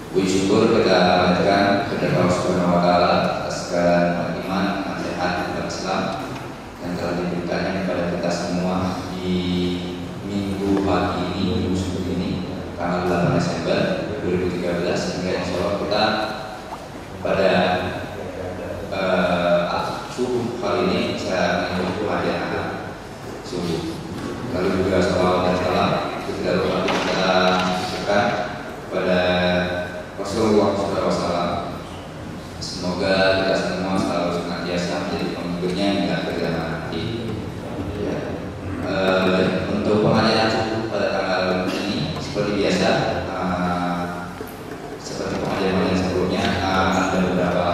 Puji syukur kita panjatkan kepada Allah Subhanahu wa taala atas segala iman, nasihat dan Islam yang telah diberikannya kepada kita semua di minggu pagi ini, minggu subuh ini, tanggal 8 Desember 2013, hingga insya Allah kita pada subuh kali ini saya mengikuti pengajian subuh. Lalu juga salawat dan salam itu tidak lupa kita berikan kepada Rasulullah SAW. Semoga kita semua selalu senantiasa menjadi pengikutnya hingga akhir zaman nanti. Ya. Untuk pengajian subuh pada tanggal ini seperti biasa, seperti pengajian sebelumnya akan ada beberapa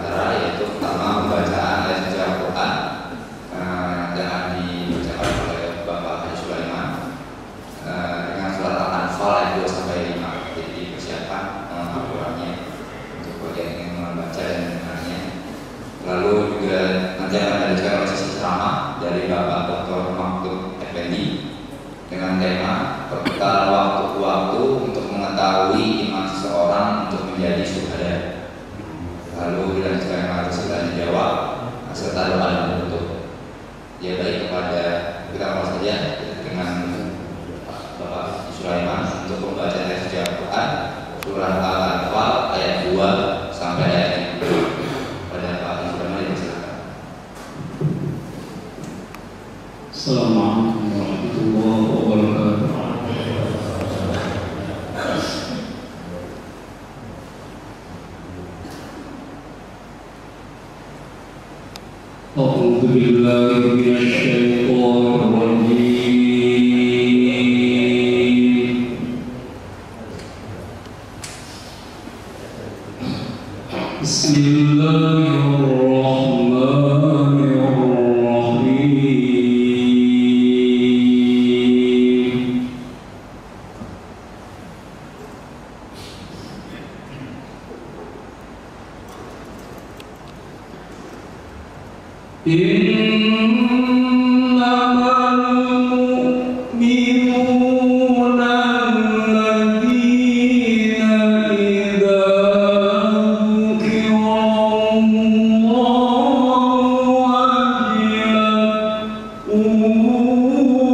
cara, yaitu pertama pembacaan ayat suci Al-Quran yang akan dibacakan oleh Bapak Haji Sulaiman dengan surat Al-Anfal ayat 2 sampai 5. Jadi persiapan Al-Qurannya untuk bagi yang ingin membaca dan mendengarnya. Lalu juga nanti akan dilanjutkan oleh sesi ceramah dari Bapak Dr. Mahmud Effendi dengan tema perbekalan waktu-waktu untuk mengetahui iman seseorang untuk menjadi syuhada. Lalu dilanjutkan dengan tanya jawab serta doa dan penutup. Ya, baik, kepada kita mulai saja dengan Bapak Sulaiman untuk pembacaan ayat suci Al-Quran surah Al-Anfal ayat 2 sampai ayat 5. Pada Pak Sulaiman, silakan. Assalamualaikum warahmatullahi wabarakatuh. أعوذ بالله من الشيطان الرجيم. بسم الله الرحمن الرحيم. إنما المؤمنون الذين إذا ذكر الله وجلت قلوبهم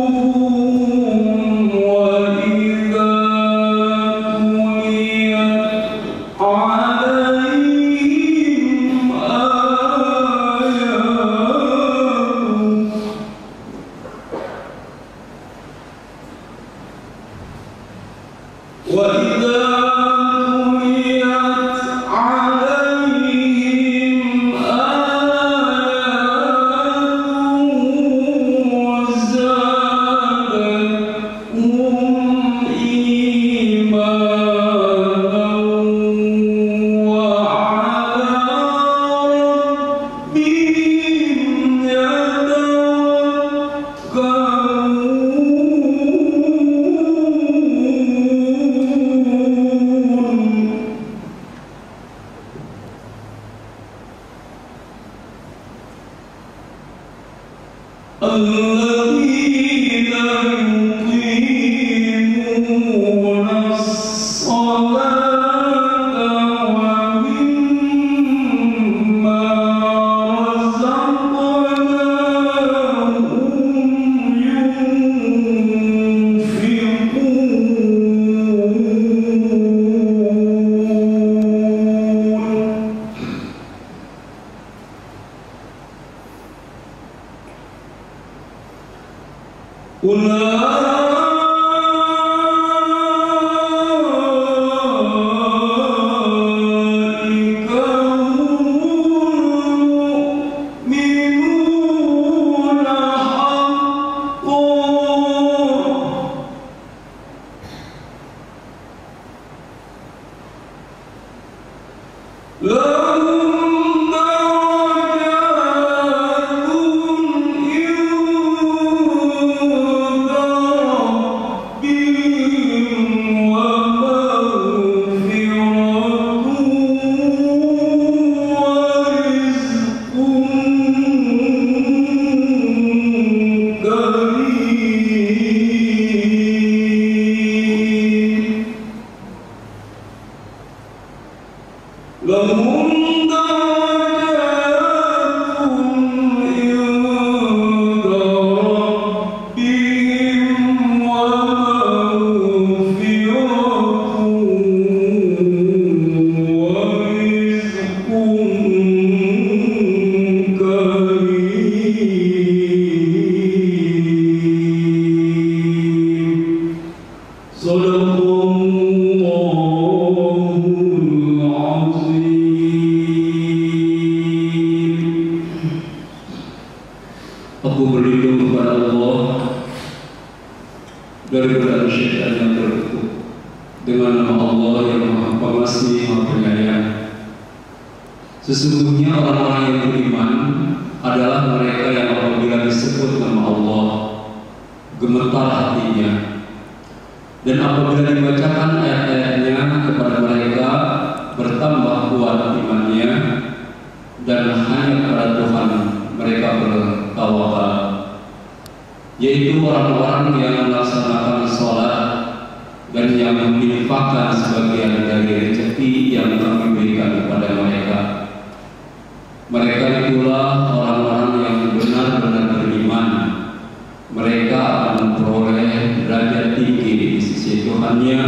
وإذا تليت عليهم الذين يقيمون الصلاة ومما رزقناهم ينفقون أولئك هم المؤمنون حقا لهم درجات Aku berlindung kepada Allah dari godaan syaitan yang terkutuk dengan nama Allah yang Maha Pengasih, Maha Penyayang. Sesungguhnya orang-orang yang beriman adalah mereka yang apabila disebut nama Allah gemetar hatinya, dan apabila dibacakan ayat-ayatnya kepada mereka bertambah kuat imannya, dan hanya kepada Tuhan mereka bertawakal, yaitu orang-orang yang melaksanakan sholat dan yang menginfakkan sebagian dari rezeki yang kami berikan kepada mereka. Mereka itulah orang-orang yang benar-benar beriman. Mereka akan memperoleh derajat tinggi di sisi Tuhannya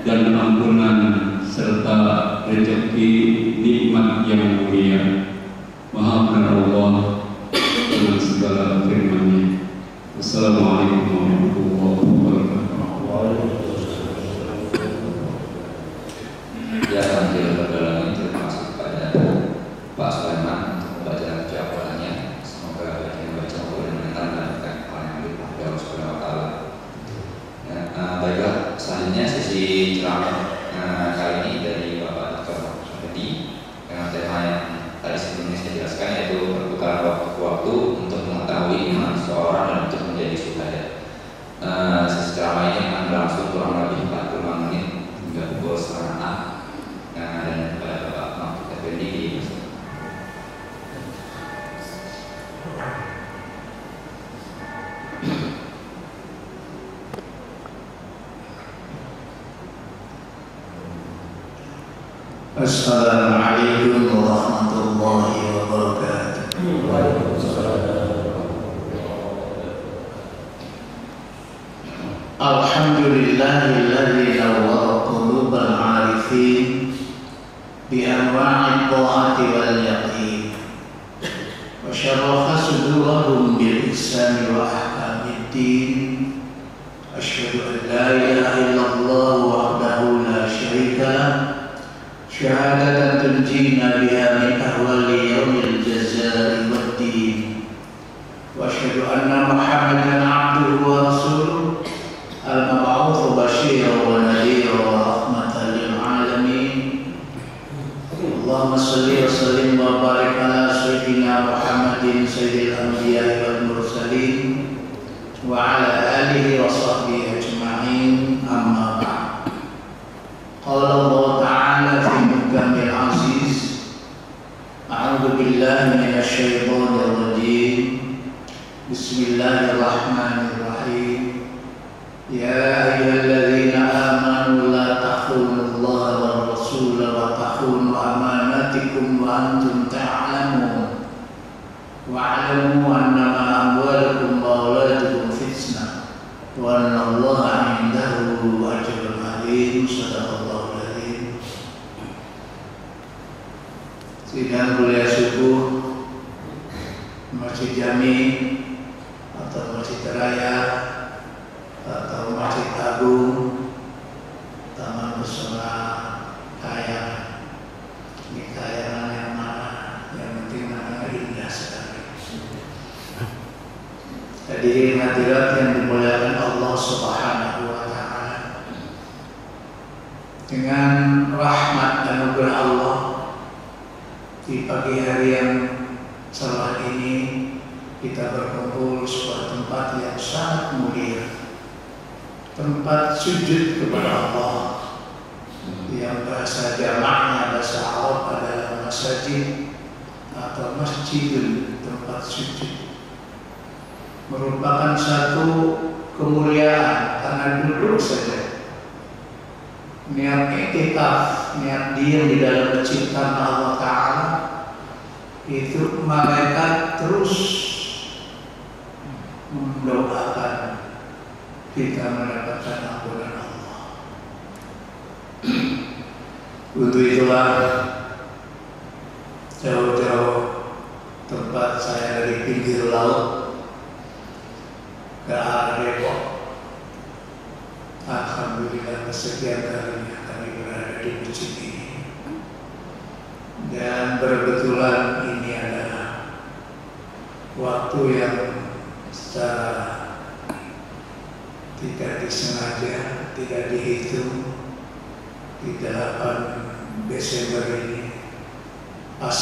dan ampunan serta rezeki nikmat yang mulia. Maha benar Allah dengan segala firman-Nya. Wassalamualaikum warahmatullahi wabarakatuh. Ya, sambil berdalami terima kasih kepada Pak Sulaiman untuk membaca jawabannya. Semoga yang membaca boleh menentang dan apa yang dipakai Allah Subhanahu wa Ta'ala. Ya, baiklah, selanjutnya sesi ceramah kali ini dari Bapak Dr. Syafedi dengan tema yang tadi sebelumnya saya jelaskan, yaitu perputaran waktu untuk mengetahui iman seseorang dan untuk menjadi syuhada. Sesi ceramah ini akan berlangsung kurang lebih 45 menit hingga pukul 5:30. Dan kepada Bapak Mahfud Effendi. Assalamualaikum warahmatullahi wabarakatuh. Alhamdulillahilladzi nawwara qulubal 'arifin bi anwa'it ta'ati wal yaqin wa syaraha sudurahum bil ihsani wa ahkamid din. Asyhadu an la ilaha illallah wahdahu la syarika lah, syahadatan tunjina biha min ahwali yaumil jazaa'i wad din. Wa asyhadu anna Muhammadan 'abduhu wa rasuluh al-mab'uutsu basyiran wa nadhiran wa rahmatan lil 'alamin. Allahumma shalli wa sallim wa barik ala sayyidina Muhammadin sayyidil anbiya'i wal mursalin wa ala alihi wa sahbihi ajma'in, amma ba'd. Qala Allah ta'ala fi muhkamil aziz, a'udzu billahi minasy syaithanir rajim. Bismillahirrahmanirrahim. Ya ayyuhalladzina amanu la takhunu-Allaha war rasula wa takhunu amanatikum wa antum ta'lamun. Wa'lamu annama amwalukum wa auladukum fitnah wa anna Allaha 'indahu ajrun 'azim. Shadaqallahul 'azim. Sidang kuliah subuh Masjid Jami atau Masjid Raya atau Masjid Agung, Taman Pesona Kayangan. Ini kayangan yang mana? Yang penting namanya indah sekali. Hadirin hadirat yang dimuliakan Allah Subhanahu wa Ta'ala, dengan rahmat dan anugerah Allah di pagi hari yang cerah ini kita berkumpul di sebuah tempat yang sangat mulia, tempat sujud kepada Allah, yang bahasa jamaknya bahasa Arab adalah masjid atau masjidun, tempat sujud. Merupakan satu kemuliaan karena duduk saja niat iktikaf, niat diam di dalam penciptaan Allah Ta'ala, itu malaikat terus mendoakan kita mendapatkan ampunan Allah. Untuk itulah jauh-jauh tempat saya dari pinggir laut ke arah Depok. Alhamdulillah kesekian kalinya kami berada di masjid ini. Dan berkebetulan ini adalah waktu yang secara tidak disengaja, tidak dihitung, di 8 Desember ini pas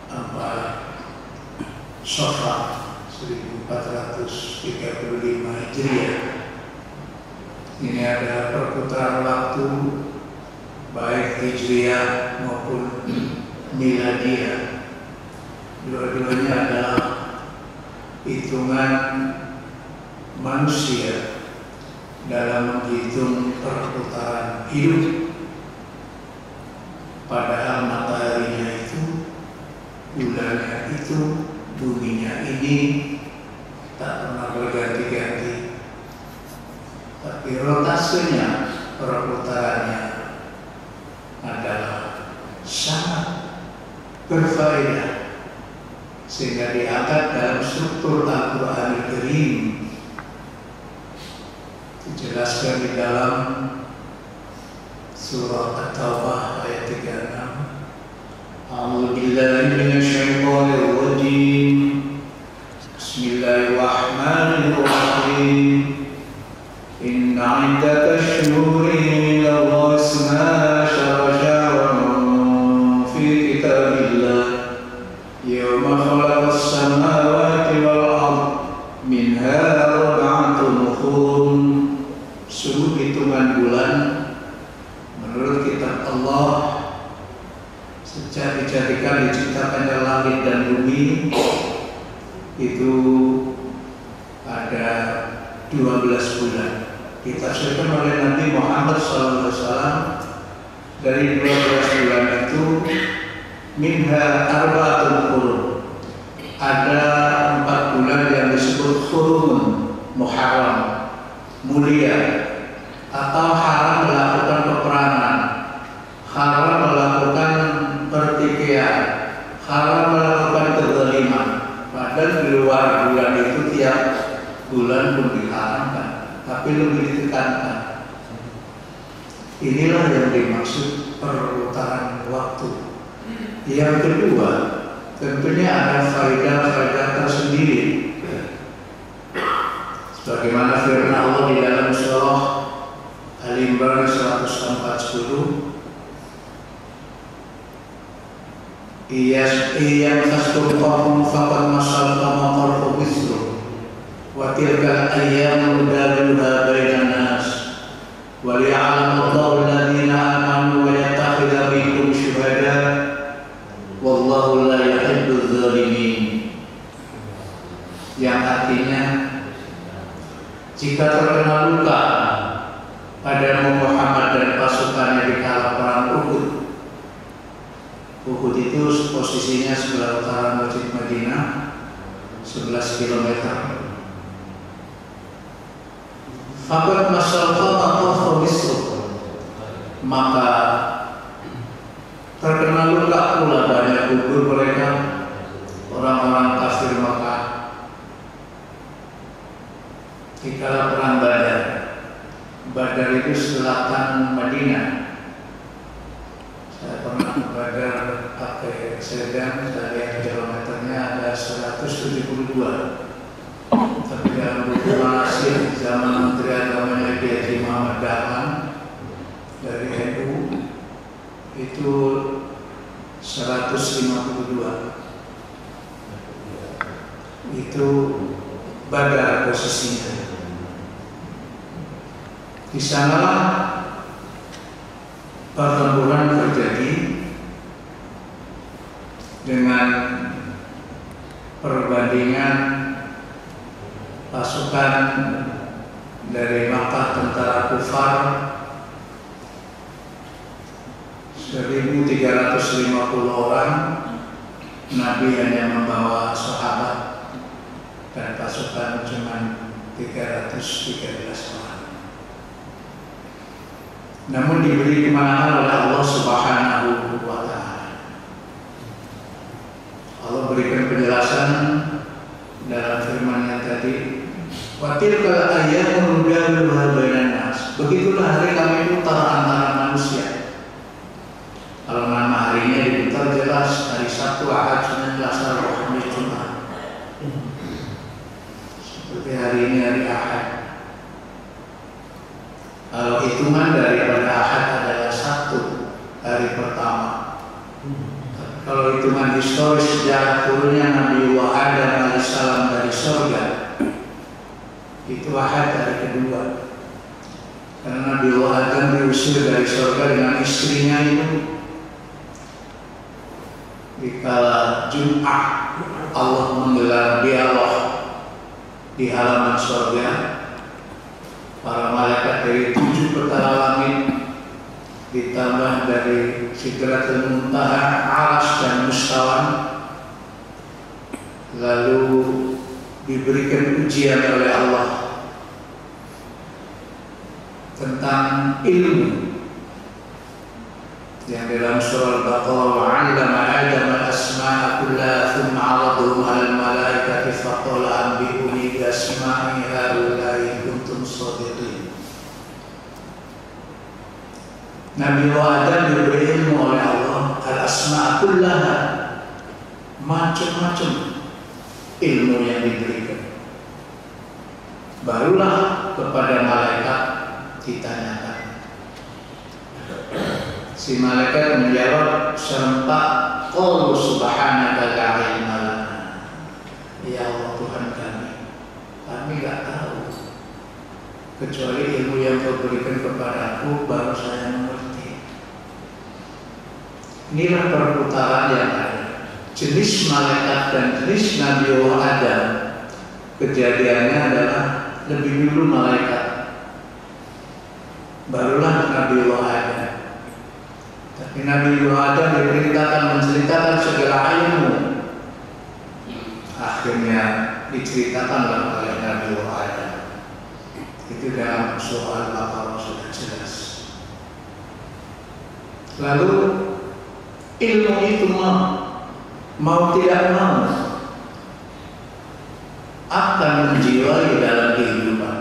4 Syawal 1435 Hijriah. Ini adalah perputaran waktu baik Hijriah maupun Miladiah. Dua-duanya adalah hitungan manusia dalam menghitung perputaran hidup. Padahal mataharinya itu, bulannya itu, buminya ini tak pernah berganti-ganti. Tapi rotasinya, perputarannya adalah sangat berfaedah, sehingga diangkat dalam struktur Al-Quran Al-Karim. Dijelaskan di dalam surah At-Taubah ayat 36. A'udzu billahi minasyaitonir rajim. Bismillahirrahmanirrahim. Inna 'iddatash shuhuri indallahi isna asyara syahran fi kitabillah yawma khalaqas samawati wal ardh minha arba'atun hurum. Sungguh hitungan bulan menurut kitab Allah sejak dijadikan diciptakannya langit dan bumi itu ada 12 bulan. Ditafsirkan oleh Nabi Muhammad SAW dari 12 bulan itu minha arba'atun hurum. Ada 4 bulan yang disebut hurum, muharram, mulia, atau haram melakukan peperangan, haram melakukan pertikaian, haram melakukan kezaliman. Padahal di luar bulan itu tiap bulan pun diharamkan, tapi lebih ditekankan. Inilah yang dimaksud perputaran waktu. Yang kedua, tentunya ada faedah-faedah tersendiri. Sebagaimana firman Allah di dalam surah Al-Imran 140, Iyam tasturqahum faqad masal qama qarfu misru wa tilka al-ayyam nudawiluha bainan nas wa liya'lamu Allahu alladhina amanu wa yattakhidha minkum syuhada wallahu la yuhibbudz zalimin. Yang artinya, jika terkena luka pada Muhammad dan pasukannya di kala perang Uhud. Uhud itu posisinya sebelah utara Masjid Madinah 11 km. Faqad masyaallah atau maka terkena luka pula banyak gugur mereka orang-orang kafir Makkah di kala perang Badar. Badar itu selatan Madinah. Saya pernah ke Badar pakai sedan, saya lihat kilometernya ada 172. Tapi dalam buku manasik zaman Menteri Agamanya Kiai Muhammad Dahlan dari NU itu 152. Itu Badar posisinya. Di sanalah pertempuran terjadi dengan perbandingan pasukan dari Makkah tentara kufar 1.350 orang. Nabi hanya membawa sahabat dan pasukan cuma 313 orang. Namun diberi kemenangan oleh Allah Subhanahu wa Ta'ala. Allah berikan penjelasan dalam firman-Nya tadi, wa tilkal ayyamu nudawiluha bainan nas. Begitulah hari kami putar antara manusia. Kalau nama harinya diputar jelas hari Sabtu, Ahad, Senin, Selasa, Rabu, Kamis, Jumat. Seperti hari ini hari Ahad. Kalau hitungan daripada Ahad adalah Sabtu, hari pertama. Kalau hitungan historis sejarah turunnya Nabi Adam alaihissalam dari surga, itu Ahad hari kedua. Karena Nabi Adam diusir dari surga dengan istrinya itu di kala Jumat. Allah menggelar dialog di halaman surga. Para malaikat dari 7 petala langit ditambah dari Sidratul Muntaha, Arsy dan Mustawan, lalu diberikan ujian oleh Allah tentang ilmu yang dalam surah Al-Baqarah, wa 'allama Adam al-asma'a kullaha thumma 'aradahum 'alal malaikati faqala anbi'uni bi asma'i haula'i in kuntum shadiqin. Nabi Adam diberi ilmu oleh Allah al-asma'a kullaha, macam-macam ilmu yang diberikan. Barulah kepada malaikat ditanyakan. Si malaikat menjawab serempak, qalu subhanaka la ilma lana. Ya Allah Tuhan kami tidak tahu kecuali ilmu yang Kau berikan kepadaku, baru saya mengerti. Inilah perputaran yang ada. Jenis malaikat dan jenis Nabi Adam, kejadiannya adalah lebih dulu malaikat, barulah Nabi Adam. Tapi Nabi Adam diperintahkan menceritakan segala ilmu. Akhirnya diceritakanlah oleh Nabi Adam. Itu dalam surah Al-Baqarah sudah jelas. Lalu ilmu itu mau tidak mau akan menjiwai dalam kehidupan,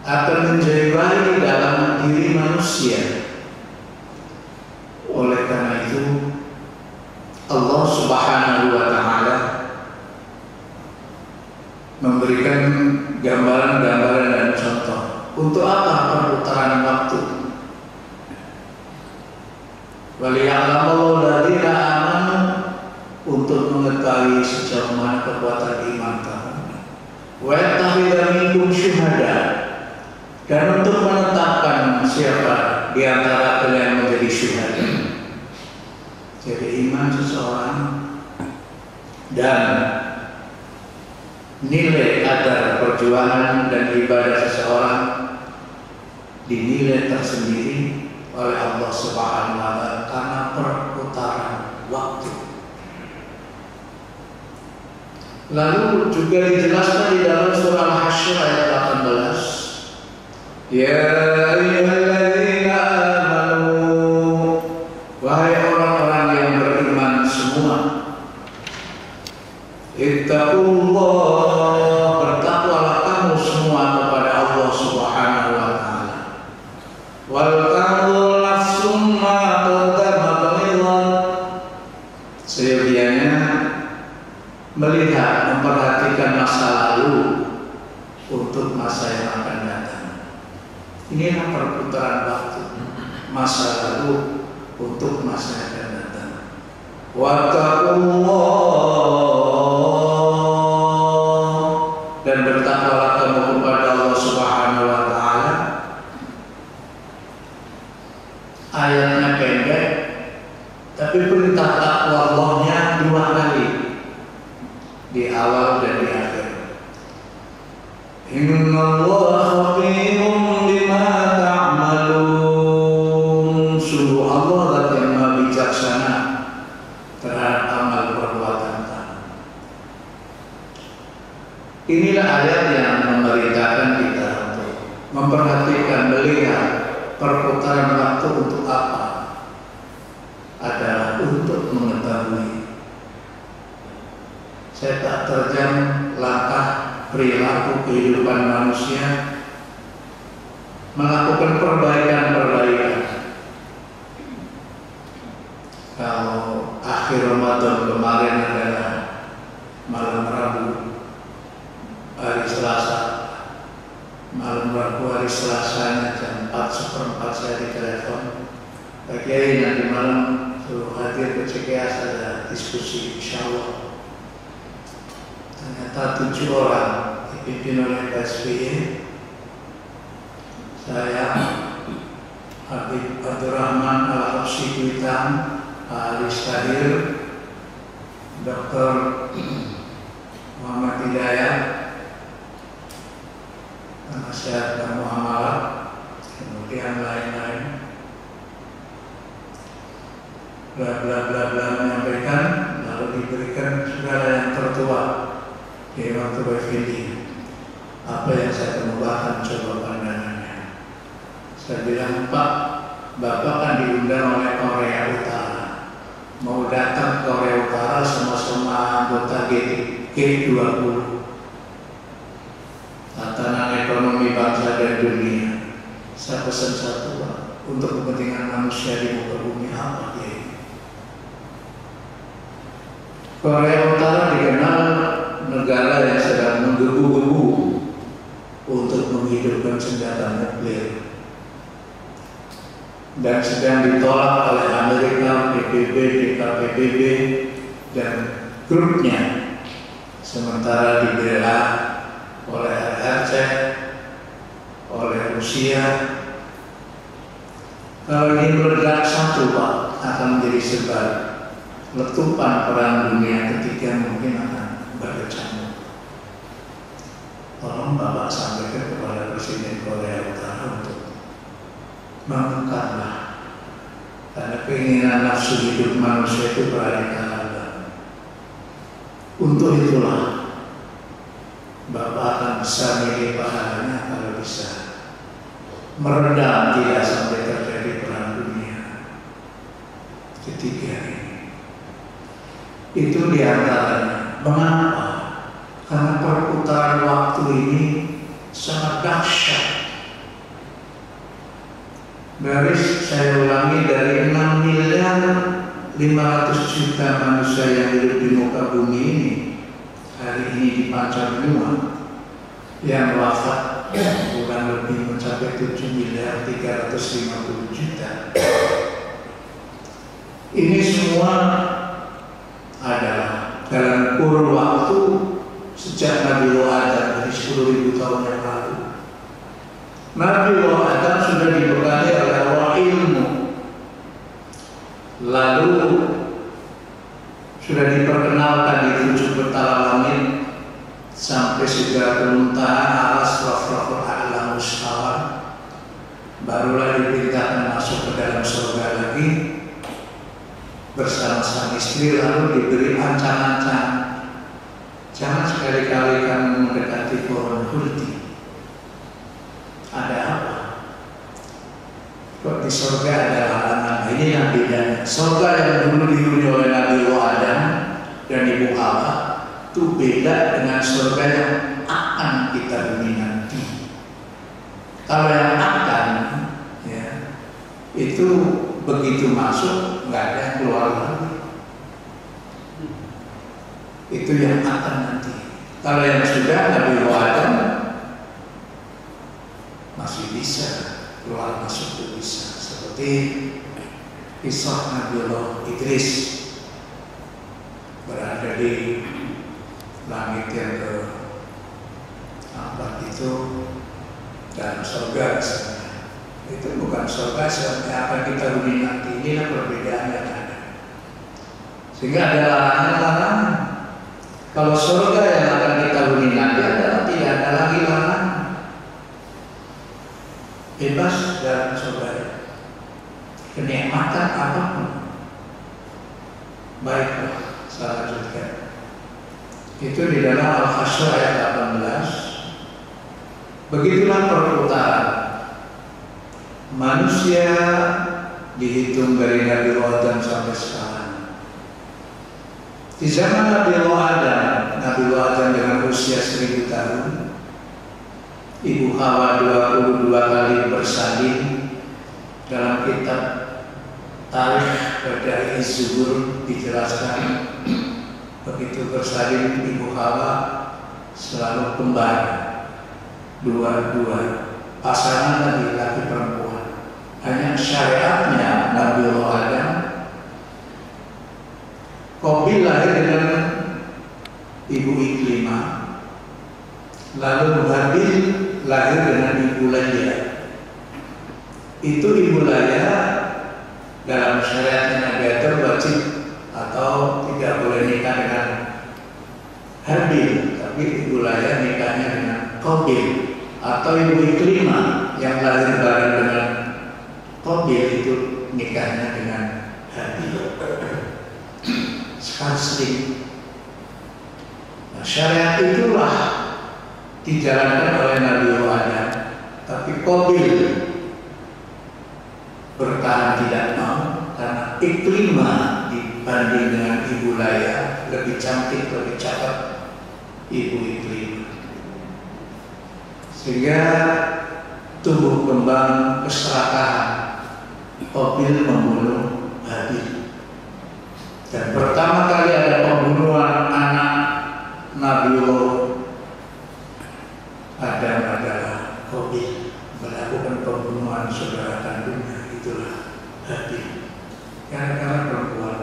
akan menjiwai dalam diri manusia. Oleh karena itu Allah Subhanahu wa Ta'ala memberikan gambaran-gambaran dan contoh. Untuk apa perputaran waktu? Waliya'lamallahu alladziina aamanu, untuk mengetahui sejauh mana kekuatan iman kamu. Wa yattakhidha minkum syuhada, dan untuk menetapkan siapa di antara kalian menjadi syuhada. Jadi iman seseorang dan nilai kadar perjuangan dan ibadah seseorang dinilai tersendiri oleh Allah Subhanahu wa Ta'ala karena perputaran waktu. Lalu juga dijelaskan di dalam surah Al-Hasyr ayat 18. Ya ayyuhalladzina amanu, wahai orang-orang yang beriman semua, ittaqullah, bertakwalah kamu semua kepada Allah Subhanahu wa Ta'ala. Wal tanzur nafsum ma qaddamat lighan, seyogianya melihat, memperhatikan masa lalu untuk masa yang akan datang. Inilah perputaran waktu, masa lalu untuk masa yang akan datang. Wattaqullah, dan bertakwalah kamu kepada Allah Subhanahu wa Ta'ala. Ayatnya pendek, tapi perintah takwa Allahnya 2 kali, di awal dan di akhir. Innallaha khabirun bima ta'malun, sesuatu untuk apa adalah untuk mengetahui. Saya tak terjam langkah perilaku kehidupan manusia melakukan perbaikan-perbaikan. Kalau akhir Ramadan kemarin adalah malam Rabu, hari Selasa, malam Rabu hari Selasanya jam 4:04 saya ditelepon, Pak Kiai nanti malam suruh hadir ke CKS ada diskusi, insya Allah. Ternyata 7 orang dipimpin oleh Pak SBY, saya, Habib Abdurrahman Al-Habsyi Kuitang, Pak Alis Tahir, Dr. Muhammad Hidayat, Nasihat dan Muamalah, kemudian lain-lain, bla bla bla bla menyampaikan, lalu diberikan segala yang tertua di waktu Effendi. Apa yang saya kemukakan coba pandangannya. Saya bilang, Pak, Bapak kan diundang oleh Korea Utara, mau datang ke Korea Utara sama-sama anggota G20, tatanan ekonomi bangsa dan dunia. Saya pesan satu, Pak, untuk kepentingan manusia di muka bumi apa dia? Korea Utara dikenal negara yang sedang menggebu-gebu untuk menghidupkan senjata nuklir dan sedang ditolak oleh Amerika, PBB, DKPBB, dan grupnya, sementara dibela oleh RRC, oleh Rusia. Kalau ini meledak satu, Pak, akan menjadi sebab letupan perang dunia ketiga mungkin akan berkecamuk. Tolong Bapak sampaikan kepada Presiden Korea Utara untuk mengungkaplah, karena keinginan nafsu hidup manusia itu beraneka ragam. Untuk itulah Bapak akan bisa milih pahalanya kalau bisa meredam tidak sampai terjadi perang dunia ketiga ini. Itu diantaranya. Mengapa? Karena perputaran waktu ini sangat dahsyat. Saya ulangi, dari 6.500.000.000 manusia yang hidup di muka bumi ini hari ini di panca benua, yang wafat kurang lebih mencapai 7.350.000.000. Ini semua adalah dalam kurun waktu sejak Nabi Adam dari 10.000 tahun yang lalu. Nabi Adam sudah dibekali oleh Allah ilmu, lalu sudah diperkenalkan di 7 petala langit sampai segera kemuntahan alas rafraful a'la mustawa, barulah diperintahkan masuk ke dalam surga lagi bersama sang istri, lalu diberi ancang-ancang, jangan sekali-kali kamu mendekati pohon khuldi. Ada apa? Kok di surga ada larangan? Ini yang bedanya. Surga yang dulu dihuni oleh Nabi Adam dan Ibu Hawa itu beda dengan surga yang akan kita huni nanti. Kalau yang akan, ya, itu begitu masuk nggak ada yang keluar lagi. Itu yang akan nanti. Kalau yang sudah Nabi Adam masih bisa keluar masuk, itu bisa. Seperti kisah Nabiullah Idris berada di langit yang ke-4 itu dan surga misalnya. Itu bukan surga seperti apa kita huni nanti. Inilah perbedaan yang ada. Sehingga ada larangan-larangan. Kalau surga yang akan kita huni nanti adalah tidak ada lagi larangan. Bebas dalam surga. Kenikmatan apapun. Baiklah, saya lanjutkan. Itu di dalam Al-Hasyr ayat 18. Begitulah perputaran. Manusia dihitung dari Nabi Adam sampai sekarang. Di zaman Nabi Adam dengan usia 1000 tahun, Ibu Hawa 22 kali bersalin. Dalam kitab Tarikh Bada'i Az-Zuhur dijelaskan begitu bersalin Ibu Hawa selalu kembar, dua-dua pasangan laki-laki perempuan. Hanya syariatnya Nabi Adam, Qabil lahir dengan Ibu Iklimah, lalu Habil lahir dengan Ibu Laya. Itu Ibu Laya dalam syariatnya Nabi Adam wajib atau tidak boleh nikah dengan Habil, tapi Ibu Laya nikahnya dengan Qabil. Atau Ibu Iklimah yang lahir bareng dengan Qabil itu nikahnya dengan Habil. Sekali. Nah, syariat itulah dijalankan oleh Nabi Adam, tapi Qabil bertahan tidak mau karena Iklimah dibanding dengan Ibu Laya lebih cantik, lebih cakep Ibu Iklimah, sehingga tumbuh kembang keserakahan. Qabil membunuh Habil, dan pertama kali ada pembunuhan anak Nabiullah Adam adalah Qabil melakukan pembunuhan saudara kandungnya, itulah Habil, karena perempuan.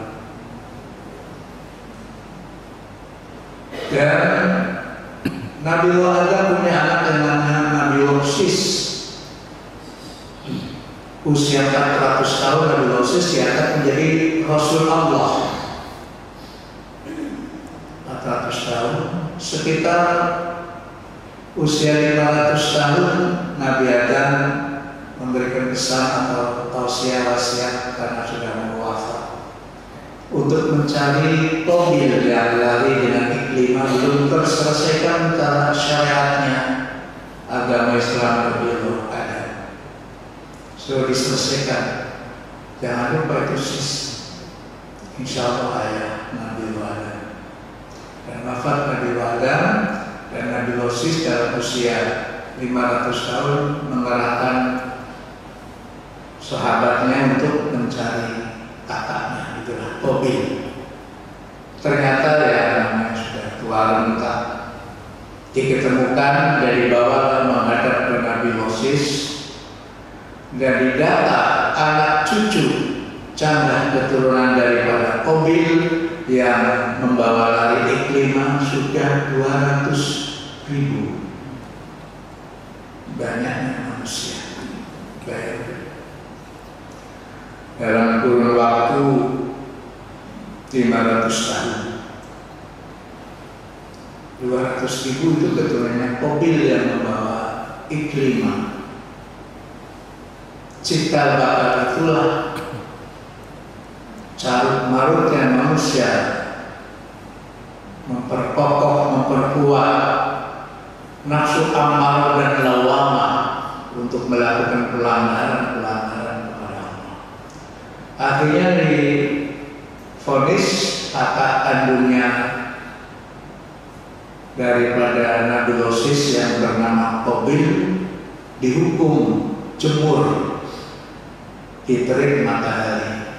Dan Nabiullah Adam punya anak yang namanya Nabiullah Sis. Usia 400 tahun Nabiullah Sis diangkat menjadi Rasul Allah. 400 tahun, sekitar usia 500 tahun Nabi Adam memberikan pesan atau tausiah wasiat karena sudah mau wafat untuk mencari Qabil yang lari dengan Iklimah, belum terselesaikan cara syariatnya agama Islam berbeda ada. Sudah diselesaikan. Jangan lupa itu Sis, insya Allah ayah Nabi Adam. Dan wafat Nabi Adam dan Nabi Sis dalam usia 500 tahun mengerahkan sahabatnya untuk mencari kakaknya, itulah Qabil. Ternyata ya namanya sudah tua renta, diketemukan dari bawah menghadap ke Nabi Sis, dan didata anak cucu canggah keturunan daripada Qabil yang membawa lari Iklimah sudah 200.000. Banyaknya manusia. Baik. Dalam kurun waktu 500 tahun, 200.000 itu keturunannya Qabil yang membawa Iklimah. Cikal bakal itulah carut marutnya manusia memperkokoh, memperkuat nafsu amarah dan lawamah untuk melakukan pelanggaran kepada Allah. Akhirnya divonis kakak kandungnya daripada Nabi Sis yang bernama Qabil dihukum jemur di terik matahari,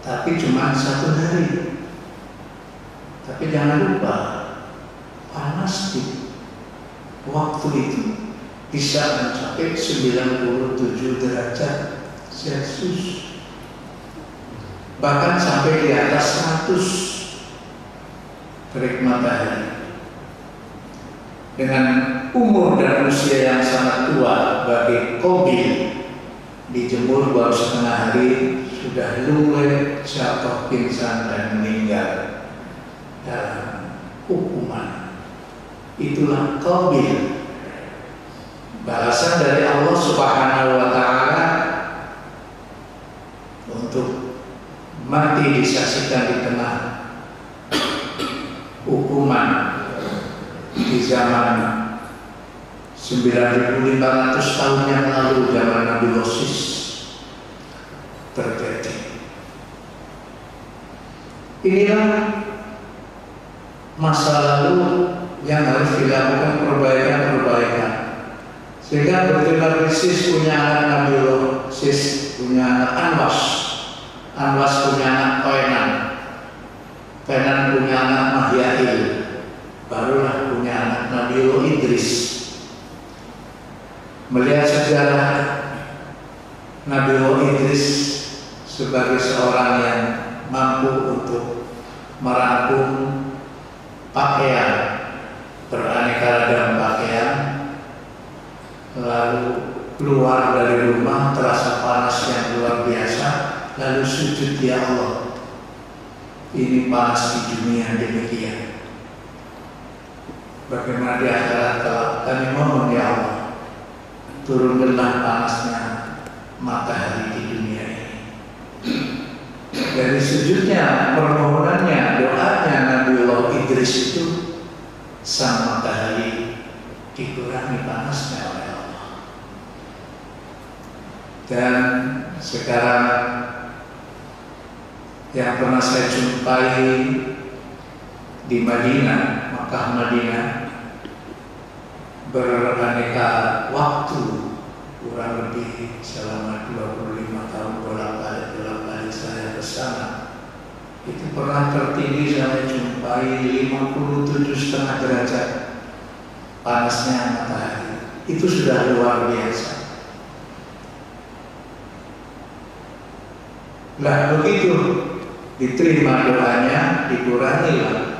tapi cuma 1 hari. Tapi jangan lupa, panas di waktu itu bisa mencapai 97 derajat Celcius, bahkan sampai di atas 100 terik matahari. Dengan umur dan usia yang sangat tua bagi Qabil, dijemur baru setengah hari sudah lunglai, jatuh pingsan dan meninggal dalam hukuman. Itulah Qabil, balasan dari Allah Subhanahu wa Ta'ala untuk mati disaksikan di tengah hukuman di zaman 9.500 tahun yang lalu zaman Nabi Moses terjadi. Inilah masa lalu yang harus dilakukan perbaikan-perbaikan. Sehingga begitu Sis punya anak Nabiullah, Sis punya anak Anwas, Anwas punya anak Koenan, Koenan punya anak Mahyail, barulah punya anak Nabiullah Idris. Melihat sejarah Nabiullah Idris sebagai seorang yang mampu untuk merangkum pakaian, beraneka ragam pakaian, lalu keluar dari rumah terasa panas yang luar biasa, lalu sujud, ya Allah, ini panas di dunia demikian, bagaimana di akhirat kelak? Kami mohon ya Allah, turunkanlah panasnya matahari di dunia ini. Dari sujudnya, permohonannya, doanya Nabiullah Idris itu, sang matahari dikurangi panasnya oleh Allah. Dan sekarang yang pernah saya jumpai di Madinah, Makkah Madinah, beraneka waktu, kurang lebih selama 25 tahun bolak-balik saya bersama, itu pernah tertinggi saya jumpai 57,5 derajat panasnya matahari. Itu sudah luar biasa. Lah begitu diterima doanya, dikurangilah